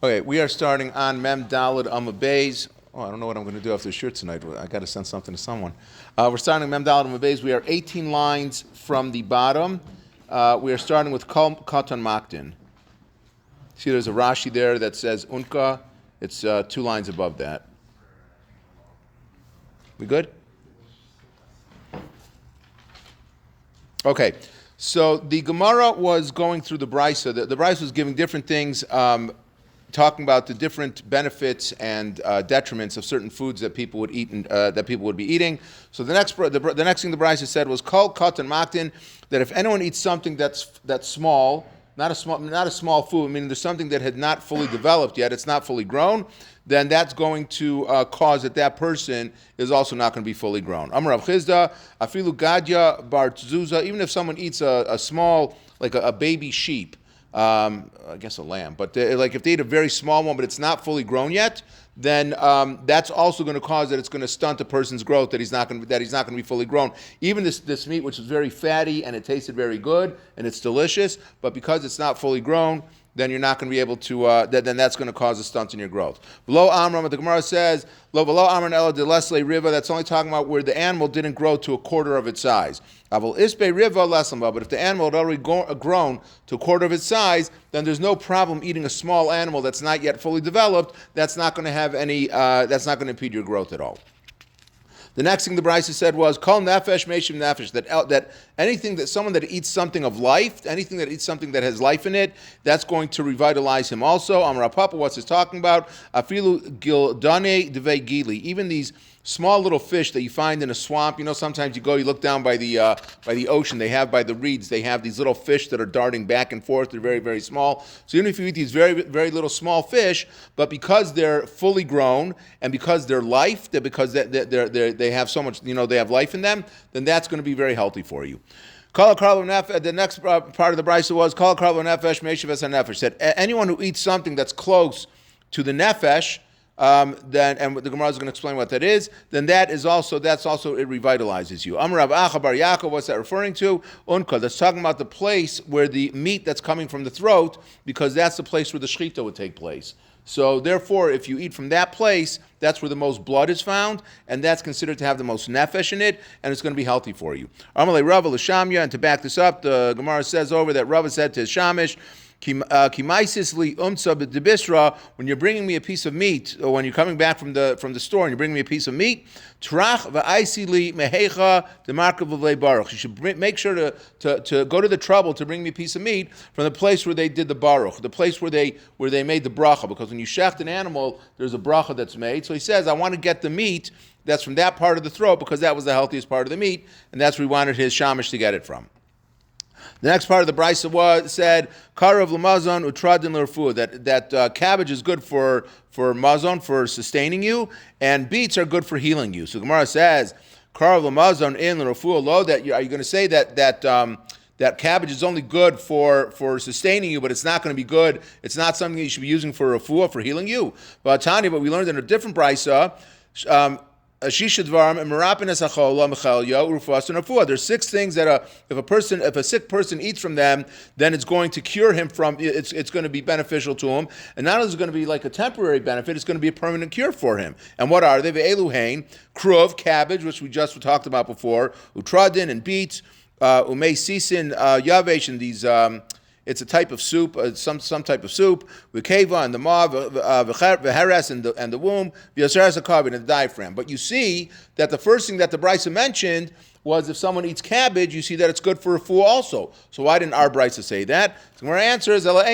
Okay, we are starting on Mem Daled Amud Beis. Oh, I don't know what I'm going to do after the shirt tonight. I got to send something to someone. We're starting Mem Daled Amud Beis. We are 18 lines from the bottom. We are starting with Kol Katan Maktin. See, there's a Rashi there that says Unka. It's 2 lines above that. We good? Okay. So the Gemara was going through the Brisa. The Brisa was giving different things, talking about the different benefits and detriments of certain foods that people would eat and that people would be eating. So the next thing the Brisa said was Kol Katan Maktin, that if anyone eats something that's small, not a small food, meaning there's something that had not fully developed yet, it's not fully grown, then that's going to cause that person is also not going to be fully grown. Amar Rav Chizda, afilu gadya bar tzuza, even if someone eats a small, like a baby sheep, I guess a lamb, but like if they eat a very small one, but it's not fully grown yet, then that's also going to cause that it's going to stunt a person's growth, that he's not going to be fully grown. Even this meat, which is very fatty and it tasted very good and it's delicious, but because it's not fully grown, then you're not going to be able to, then that's going to cause a stunt in your growth. Below Amram, what the Gemara says, lo below Amram ela de lesle riva, that's only talking about where the animal didn't grow to a quarter of its size. Aval ispe riva leslamba, but if the animal had already grown to a quarter of its size, then there's no problem eating a small animal that's not yet fully developed. That's not going to have any, that's not going to impede your growth at all. The next thing the Brisa said was Kol nefesh meishim nefesh, that anything that someone that eats something of life, anything that eats something that has life in it, that's going to revitalize him also. Amar Papa, what's this talking about? Afilu gildane devei gili, even these small little fish that you find in a swamp. You know, sometimes you look down by the ocean. By the reeds, they have these little fish that are darting back and forth. They're very, very small. So even if you eat these very, very little small fish, but because they're fully grown and because they're life, because they have so much, they have life in them, then that's going to be very healthy for you. The next part of the Brisa was Kol Karlo Nefesh Meishav Es HaNefesh. Said anyone who eats something that's close to the nefesh, then, and the Gemara is going to explain what that is, then that's also it revitalizes you. Amar Rav Acha bar Yaakov, what's that referring to? Unka, that's talking about the place where the meat that's coming from the throat, because that's the place where the shechita would take place. So therefore, if you eat from that place, that's where the most blood is found, and that's considered to have the most nefesh in it, and it's going to be healthy for you. Amalei Rava l'shamya, and to back this up, the Gemara says over that Rava said to his shamish, when you're bringing me a piece of meat, or when you're coming back from the store and you're bringing me a piece of meat, you should make sure to go to the trouble to bring me a piece of meat from the place where they did the baruch, the place where they made the bracha, because when you shecht an animal, there's a bracha that's made. So he says, I want to get the meat that's from that part of the throat, because that was the healthiest part of the meat, and that's where he wanted his shamish to get it from. The next part of the Brisa said, Karav l'mazon utradin l'rfu, that cabbage is good for mazon, for sustaining you, and beets are good for healing you. So Gemara says, Karav l'mazon in l'rfu lo, are you going to say that cabbage is only good for sustaining you, but it's not going to be good, it's not something that you should be using for refuah, for healing you? But Tanya, but we learned in a different Brisa, there's 6 things that if a sick person eats from them, then it's going to cure him from, it's going to be beneficial to him. And not only is it going to be like a temporary benefit, it's going to be a permanent cure for him. And what are they? Ve'eluhain, kruv, cabbage, which we just talked about before, utradin and beets, umei sisin, yavesh, and these, it's a type of soup, some type of soup. V'keva and the maw, v'heres and the womb, v'yaseres hakav and the diaphragm. But you see that the first thing that the Brisa mentioned was if someone eats cabbage, you see that it's good for refuah also. So why didn't our Brisa say that? So our answer is Ela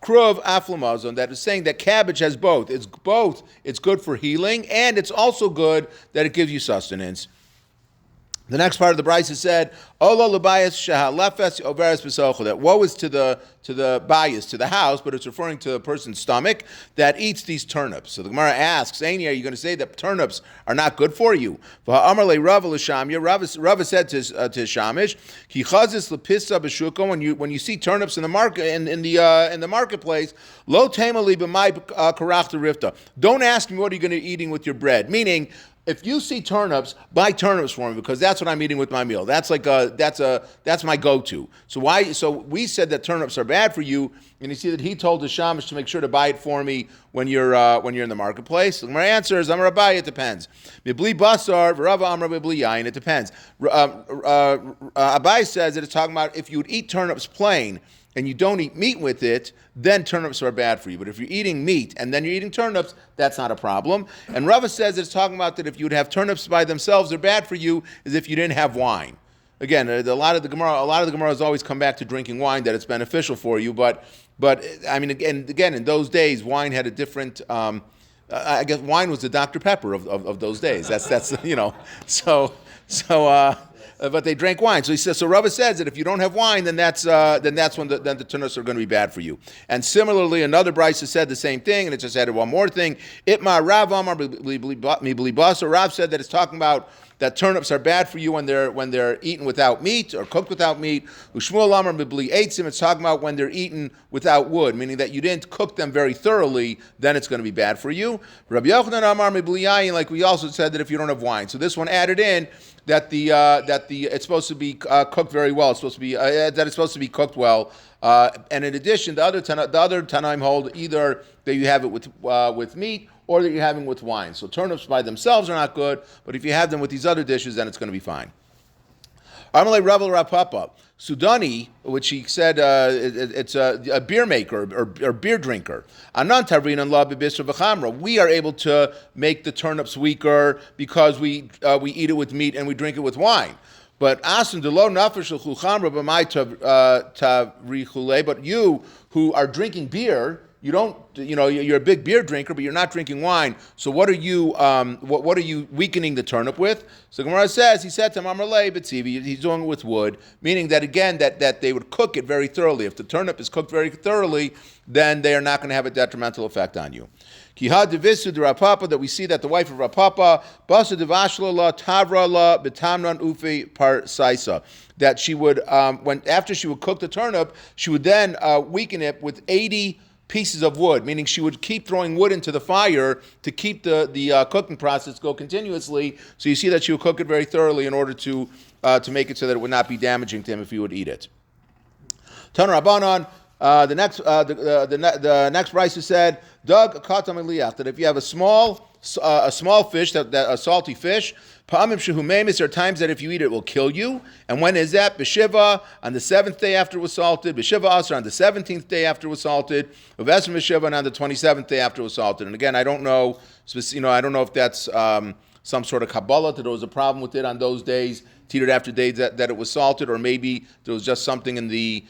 Kruv Aflamazon, that is saying that cabbage has both. It's good for healing, and it's also good that it gives you sustenance. The next part of the Brisa said, "Olo lebayis shehalefes overes b'socho." That woe is to the bayis, to the house, but it's referring to a person's stomach that eats these turnips. So the Gemara asks, "Aini, are you going to say that turnips are not good for you?" Rava said to Shamish, "Ki chazis lepissa b'shuka." When you see turnips in the market in the marketplace, lo temali b'mai karachta rifta. Don't ask me what are you going to be eating with your bread. Meaning, if you see turnips, buy turnips for me because that's what I'm eating with my meal. That's my go-to. So why? So we said that turnips are bad for you, and you see that he told the shamash to make sure to buy it for me when you're in the marketplace. So my answer is, I'm gonna buy it. Depends. Mibli basar v'rava amra mibli yain. It depends. Abai says that it's talking about if you would eat turnips plain and you don't eat meat with it, then turnips are bad for you. But if you're eating meat and then you're eating turnips, that's not a problem. And Rava says it's talking about that if you would have turnips by themselves, they're bad for you, as if you didn't have wine. Again, a lot of the Gemara has always come back to drinking wine, that it's beneficial for you. But I mean, again, in those days, wine had a different. I guess wine was the Dr. Pepper of those days. That's you know. But they drank wine. So he says. So Rava says that if you don't have wine, then that's when the turnips are going to be bad for you. And similarly, another brisa said the same thing, and it just added one more thing. Itmar Rav Amar mi. So Rav said that it's talking about that turnips are bad for you when they're eaten without meat or cooked without meat. Ushmuel Amar mibli eitzim. It's talking about when they're eaten without wood, meaning that you didn't cook them very thoroughly. Then it's going to be bad for you. Rabbi Yochanan Amar mibli yayin. Like we also said that if you don't have wine, so this one added in that it's supposed to be cooked very well. It's supposed to be that it's supposed to be cooked well. And in addition, the other Tanaim hold either that you have it with meat or that you're having with wine. So turnips by themselves are not good, but if you have them with these other dishes, then it's going to be fine. Amalei Rav Rav Papa Sudani, which he said it's a beer maker or beer drinker. Anan Tavrinan La Bibisra V'Chamra. We are able to make the turnips weaker because we eat it with meat and we drink it with wine. But asin delo nafesh l'chuchamra b'may tavrichule. But you who are drinking beer, you're a big beer drinker, but you're not drinking wine. So what are you what are you weakening the turnip with? So Gemara says he said to Mamrele B'tzivi, he's doing it with wood, meaning that again that they would cook it very thoroughly. If the turnip is cooked very thoroughly, then they are not going to have a detrimental effect on you. Kihad devisu de Rapapa, that we see that the wife of Rapapa, basa devashla la tavra la betamran ufe par saisa, that she would after she would cook the turnip, she would then weaken it with 80 pieces of wood, meaning she would keep throwing wood into the fire to keep the cooking process go continuously. So you see that she would cook it very thoroughly in order to make it so that it would not be damaging to him if he would eat it. Taner Rabbanan. The next brisa said, "Dag katam eliach," that if you have a small fish, that a salty fish, pa'amim shehumemis, there are times that if you eat it, it will kill you. And when is that? B'shiva, on the 7th day after it was salted. B'shiva asr, on the 17th day after it was salted. Uvesrim b'shiva, and on the 27th day after it was salted. And again, I don't know if that's some sort of Kabbalah, that there was a problem with it on those days, to eat it after days that it was salted, or maybe there was just something in the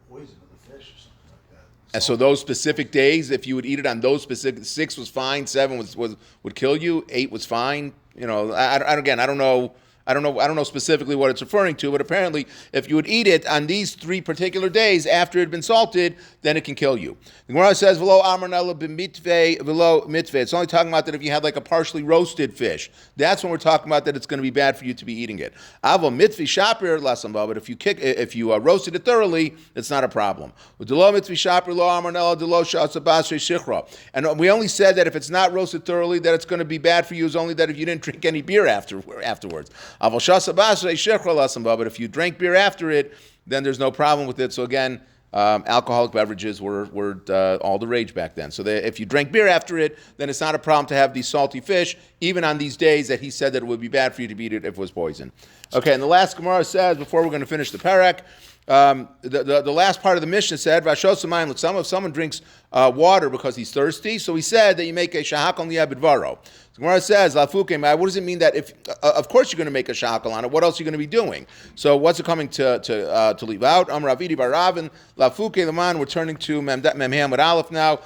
poison of the fish or something like that. and so those specific days, if you would eat it on those specific, 6 was fine, 7 would kill you, 8 was fine. I don't know specifically what it's referring to, but apparently, if you would eat it on these 3 particular days after it had been salted, then it can kill you. The Gemara says, "V'lo amarnella b'mitve, v'lo mitve." It's only talking about that if you had like a partially roasted fish. That's when we're talking about that it's going to be bad for you to be eating it. Avo mitvi shapir lasamba, but if you roasted it thoroughly, it's not a problem. With delo mitvi shapir lo amarnella delo shasabasre shichra. And we only said that if it's not roasted thoroughly, that it's going to be bad for you. Is only that if you didn't drink any beer afterwards. But if you drank beer after it, then there's no problem with it. So again, alcoholic beverages were all the rage back then. So if you drank beer after it, then it's not a problem to have these salty fish, even on these days that he said that it would be bad for you to eat it if it was poison. Okay, and the last Gemara says, before we're going to finish the parak, the last part of the Mishnah said, if someone drinks water because he's thirsty, so he said that you make a shahakal niyabidvaro. So Gemara says, what does it mean that if, of course you're going to make a shahakal on it, what else are you going to be doing? So what's it coming to leave out? Amar Avidi Baravin, Lafuke Laman, we're turning to Memhamad Aleph now.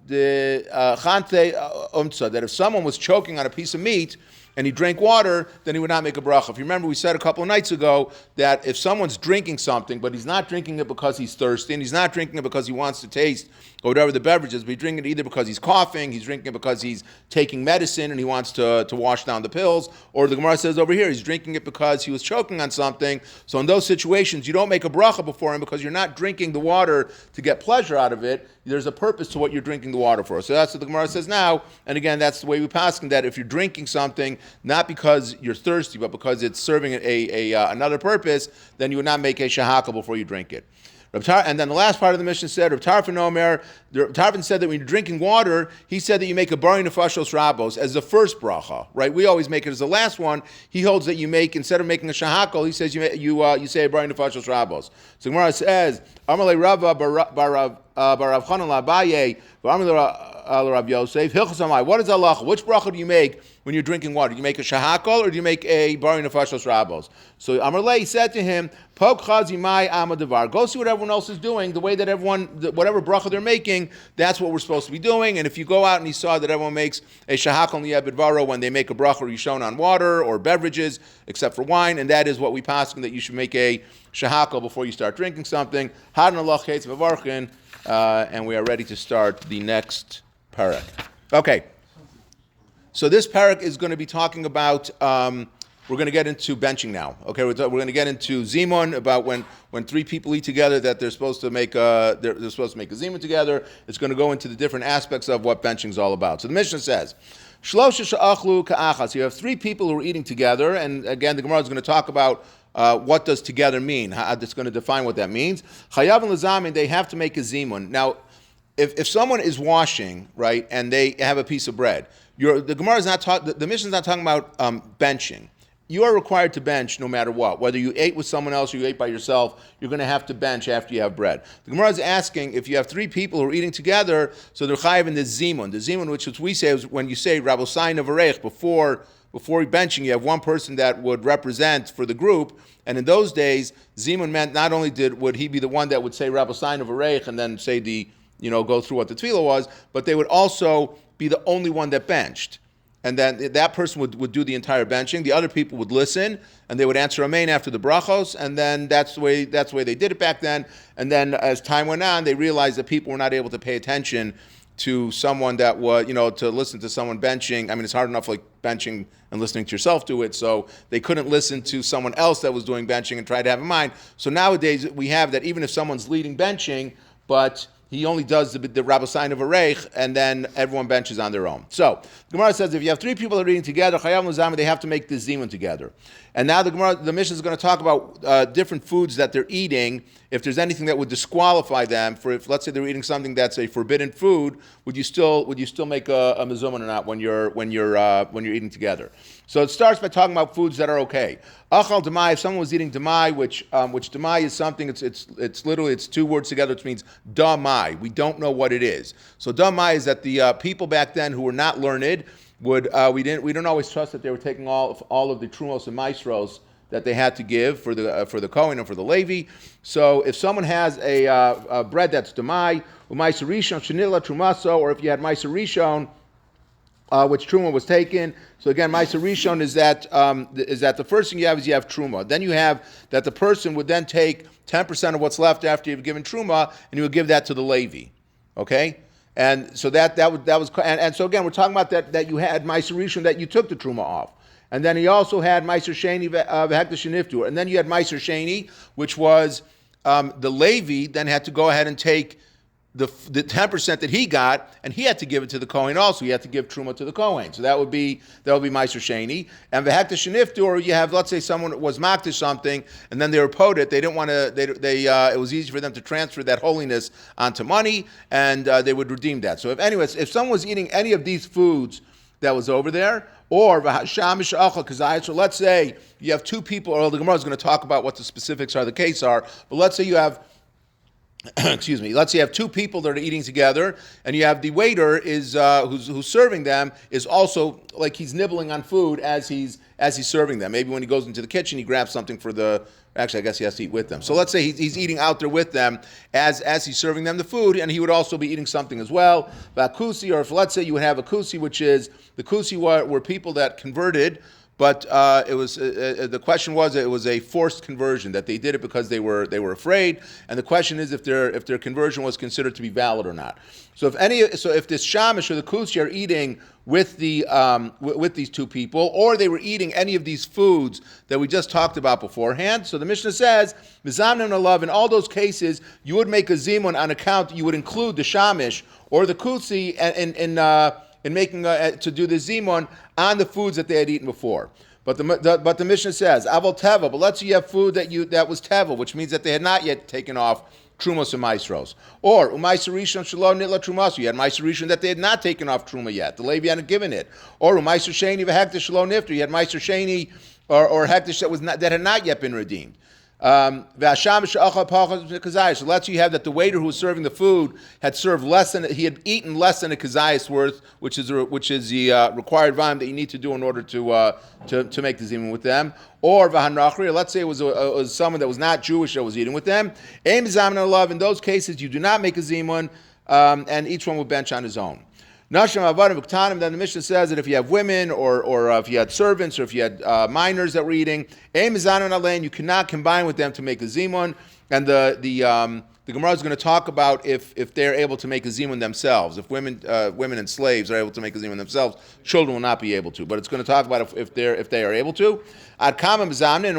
The Chante Umtsa, that if someone was choking on a piece of meat, and he drank water, then he would not make a bracha. If you remember, we said a couple of nights ago that if someone's drinking something, but he's not drinking it because he's thirsty, and he's not drinking it because he wants to taste or whatever the beverage is, but he's drinking it either because he's coughing, he's drinking it because he's taking medicine and he wants to wash down the pills, or the Gemara says over here, he's drinking it because he was choking on something. So in those situations, you don't make a bracha before him because you're not drinking the water to get pleasure out of it. There's a purpose to what you're drinking the water for. So that's what the Gemara says now, and again, that's the way we pass that if you're drinking something, not because you're thirsty, but because it's serving another purpose, then you would not make a shahaka before you drink it. And then the last part of the Mishnah said, Reb Tarfon said that when you're drinking water, he said that you make a bari nefashos rabos as the first bracha, right? We always make it as the last one. He holds that you make, instead of making a shahakol, he says you say a bari nefashos rabos. So Gemara says, Amalei Rava barav Chanan laBaye, v'Amalei Rav Yosef, Hilchos Amai. What is halacha? Which bracha do you make when you're drinking water? Do you make a shahakol or do you make a bari nefashos rabos? So Amalei said to him, Pok chazi mai amadavar. Go see what everyone else is doing, the way that whatever bracha they're making, that's what we're supposed to be doing. And if you go out and you saw that everyone makes a shahakol liyabidvaro when they make a bracha rishon on water or beverages, except for wine, and that is what we pass that you should make a shahakol before you start drinking something. Hadin Allah chetz v'varchin, and we are ready to start the next parak. Okay, so this parak is going to be talking about. We're going to get into benching now. Okay, we're going to get into zimun, about when three people eat together that they're supposed to make a zimun together. It's going to go into the different aspects of what benching is all about. So the Mishnah says, Shlosha she'achlu ka'achas. You have three people who are eating together, and again the Gemara is going to talk about what does together mean. It's going to define what that means. Chayav and lazamin, they have to make a zimun. Now, if someone is washing, right, and they have a piece of bread, the Gemara is not the Mishnah is not talking about benching. You are required to bench no matter what. Whether you ate with someone else or you ate by yourself, you're going to have to bench after you have bread. The Gemara is asking, if you have three people who are eating together, so they're chayiv in the zimun. The zimun, which we say is when you say Rabosai Navarech, before benching, you have one person that would represent for the group. And in those days, zimun meant not only would he be the one that would say Rabosai Navarech and then say go through what the tefillah was, but they would also be the only one that benched. And then that person would do the entire benching. The other people would listen, and they would answer amen after the brachos, and then that's the way they did it back then. And then as time went on, they realized that people were not able to pay attention to someone that was, to listen to someone benching. I mean, it's hard enough like benching and listening to yourself do it, so they couldn't listen to someone else that was doing benching and try to have in mind. So nowadays we have that even if someone's leading benching, but he only does the Rabosai of a Reich, and then everyone benches on their own. So, the Gemara says if you have three people that are eating together, Chayav Luzama, they have to make the zimun together. And now the Mishnah is going to talk about different foods that they're eating. If there's anything that would disqualify them for, if let's say they're eating something that's a forbidden food, would you still make a mezuzah or not when you're eating together? So it starts by talking about foods that are okay. Achal demai, if someone was eating demai, which demai is something, it's literally two words together, which means damai. We don't know what it is. So damai is that the people back then who were not learned we don't always trust that they were taking all of the trumos and maestros that they had to give for the Kohen and for the Levi. So if someone has a bread that's demai, u'maiser rishon shenila trumaso, or if you had maiser rishon, which truma was taken. So again, maiser rishon is that the first thing you have is you have truma. Then you have that the person would then take 10% of what's left after you've given truma, and you would give that to the Levi. Okay. And so that was and so again we're talking about that you had maiser rishon that you took the truma off, and then he also had maiser sheni v'hekta sheniftu, and then you had maiser sheni, which was the Levi then had to go ahead and take the 10% that he got, and he had to give it to the Kohen also. He had to give truma to the Kohen. So that would be maiser sheni. And v'hekta sheniftu, or you have, let's say someone was makdish something, and then they were podet. They didn't want to. It was easy for them to transfer that holiness onto money, and they would redeem that. So if someone was eating any of these foods that was over there, or so let's say you have two people, or the Gemara is going to talk about what the specifics are, the case are, but let's say you have let's say you have two people that are eating together, and you have the waiter who's serving them is also like he's nibbling on food as he's serving them. Maybe when he goes into the kitchen, he grabs something actually I guess he has to eat with them. So let's say he's eating out there with them as he's serving them the food, and he would also be eating something as well. Vakusi, or if let's say you would have a kusi, which is the kusi were people that converted, but it was the question was it was a forced conversion, that they did it because they were afraid, and the question is if their conversion was considered to be valid or not. So if this shamish or the kusi are eating with with these two people, or they were eating any of these foods that we just talked about beforehand, so the Mishnah says, Mizamnim alav, in all those cases, you would make a zimun on account, you would include the shamish or the kusi in making to do the zimun on the foods that they had eaten before. But the Mishnah says, Aval Teva, but let's say you have food that was Teva, which means that they had not yet taken off Trumos and Maisros. Or Umaisar Rishon Shalom Nitla Trumasu. You had Maisar Rishon that they had not taken off Truma yet. The Levi hadn't given it. Or Umaisar Sheni V'Hektish Shalom Nifter. You had Maisar Sheni or Hektish that had not yet been redeemed. So let's say you have that the waiter who was serving the food had served less than, he had eaten less than a kazayas worth, which is the required volume that you need to do in order to make the zimun with them. Or let's say it was someone that was not Jewish that was eating with them. In those cases, you do not make a zimun, and each one will bench on his own. Then the Mishnah says that if you have women, or if you had servants, or if you had minors that were eating, you cannot combine with them to make a zimun. And the Gemara is going to talk about if they're able to make a zimun themselves. If women and slaves are able to make a zimun themselves, children will not be able to. But it's going to talk about if they are able to. And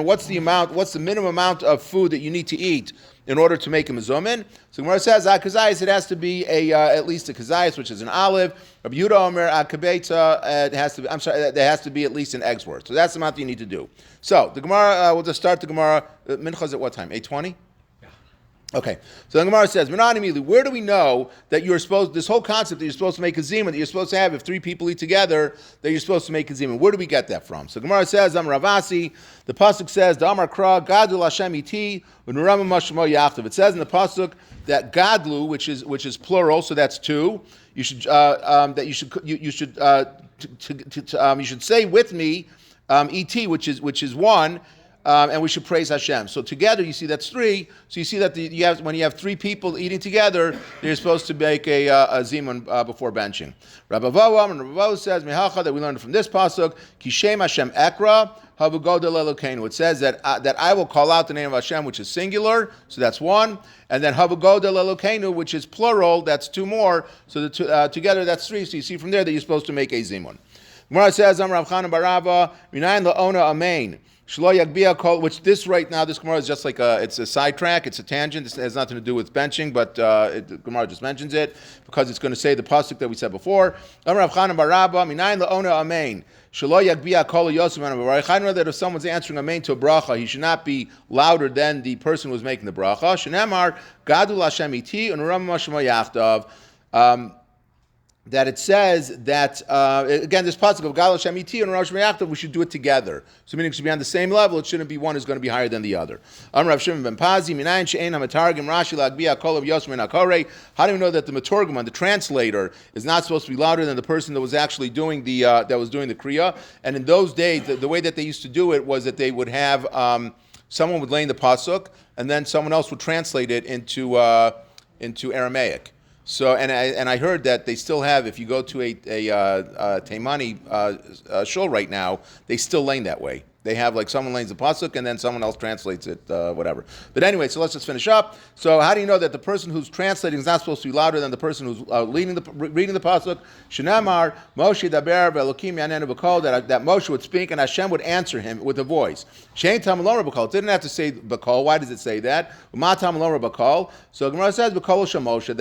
what's the minimum amount of food that you need to eat in order to make a mezumin? So Gemara says, kazayis, it has to be at least a kazayis, which is an olive. Rabbi Yehuda Omer, kabeta, there has to be at least an egg's worth. So that's the amount that you need to do. So the Gemara, we'll just start the Gemara. Mincha's at what time? 8:20? Okay, so the Gemara says, where do we know that this whole concept that you're supposed to make a zimun, that you're supposed to have if three people eat together, that you're supposed to make a zimun? Where do we get that from? So the Gemara says, Ravasi, the pasuk says, Damar Kra, Gadlu Hashem iti, Unurama Mashmo Yachtav. It says in the pasuk that Gadlu, which is plural, so that's two, you should say with me, et, which is one. And we should praise Hashem. So together, you see that's three. So you see that when you have three people eating together, you're supposed to make a zimun before benching. Rabbi Vavo says Mehacha, that we learned from this pasuk, Kishem Hashem Ekra Havugodel Elokeinu. It says that I will call out the name of Hashem, which is singular, so that's one, and then Havugodel Elokeinu, which is plural, that's two more. So together that's three. So you see from there that you're supposed to make a zimun. Gemara says Rav Chanan Barava Minayin Laona Amen. Which this right now, this Gemara is just like it's a sidetrack, it's a tangent. It has nothing to do with benching, but the Gemara just mentions it because it's going to say the pasuk that we said before. I know that if someone's answering amen to a bracha, he should not be louder than the person who was making the bracha. That it says that, again, this pasuk of Gal Hashem Iti and Rosh Meyachtav, we should do it together. So meaning it should be on the same level. It shouldn't be one is going to be higher than the other. Rav Shimon ben Pazi, Minayin She'ein HaMetargim Rashi La'Agbiya Kol of Yosem and Hakorei. How do we know that the Metorgimon, the translator, is not supposed to be louder than the person that was actually doing the Kriya? And in those days, the way that they used to do it was that they would have someone would lay in the pasuk, and then someone else would translate it into Aramaic. So and I heard that they still have, if you go to a Taimani shul right now, they still lane that way. They have like someone lanes the pasuk and then someone else translates it, whatever. But anyway, so let's just finish up. So how do you know that the person who's translating is not supposed to be louder than the person who's reading the pasuk? Shenamar Moshe daber ve'Elokim yanenu b'kol, that Moshe would speak and Hashem would answer him with a voice. Shein tam lo b'kol. It didn't have to say b'kol. Why does it say that? Ma tam lo b'kol. So Gemara says b'kol shel Moshe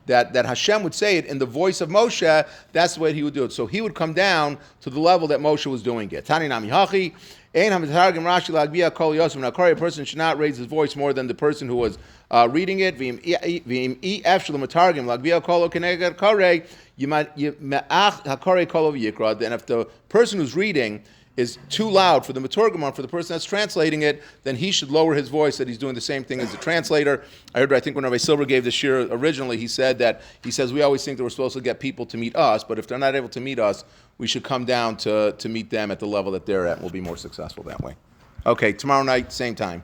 that Hashem would say it in the voice of Moshe. That's the way he would do it. So he would come down to the level that Moshe was doing it. Tani nami hachi. A person should not raise his voice more than the person who was reading it. And if the person who's reading is too loud for the Metorgamon, for the person that's translating it, then he should lower his voice, that he's doing the same thing as the translator. I think when Rabbi Silver gave the shir originally, he says we always think that we're supposed to get people to meet us, but if they're not able to meet us, we should come down to meet them at the level that they're at. We'll be more successful that way. Okay, tomorrow night, same time.